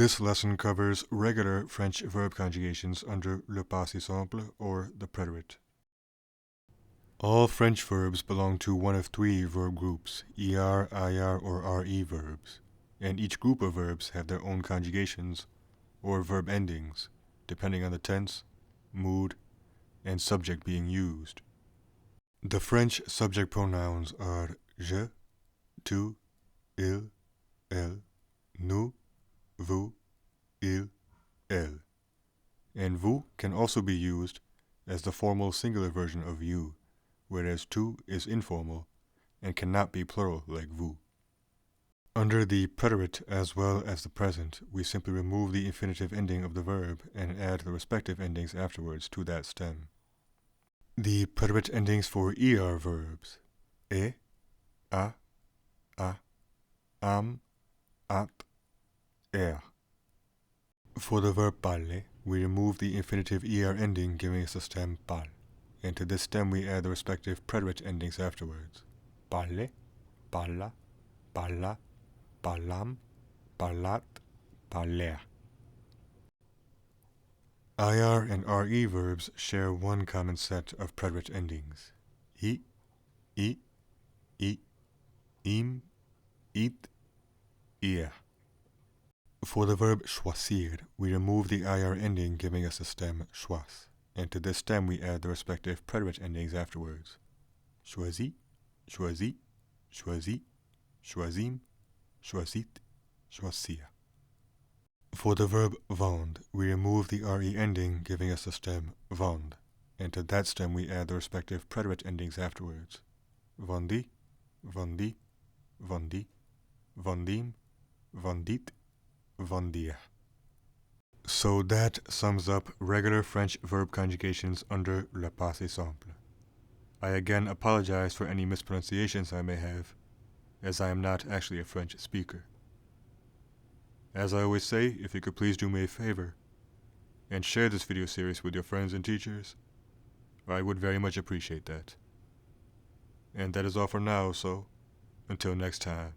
This lesson covers regular French verb conjugations under le passé simple or the preterite. All French verbs belong to one of three verb groups, er, ir, or re verbs, and each group of verbs have their own conjugations or verb endings, depending on the tense, mood, and subject being used. The French subject pronouns are je, tu, il, elle, nous, vous, il, elle, and vous can also be used as the formal singular version of you, whereas tu is informal and cannot be plural like vous. Under the preterite as well as the present, we simply remove the infinitive ending of the verb and add the respective endings afterwards to that stem. The preterite endings for er verbs, a, am, at, er. For the verb parler, we remove the infinitive er ending, giving us the stem par, and to this stem we add the respective preterite endings afterwards. Parler, parla, parla, parlam, parlat, parler. Ir and re verbs share one common set of preterite endings. I, im, it, ir. For the verb choisir, we remove the ir ending, giving us the stem chois, and to this stem we add the respective preterite endings afterwards. Choisi, choisit, choisit, choisim, choisit, choisir. For the verb vendre, we remove the re ending, giving us the stem vendre, and to that stem we add the respective preterite endings afterwards. Vendi, vendi, vendi, vendim, vendit, vendir. So that sums up regular French verb conjugations under le passé simple. I again apologize for any mispronunciations I may have, as I am not actually a French speaker. As I always say, if you could please do me a favor and share this video series with your friends and teachers, I would very much appreciate that. And that is all for now, so until next time.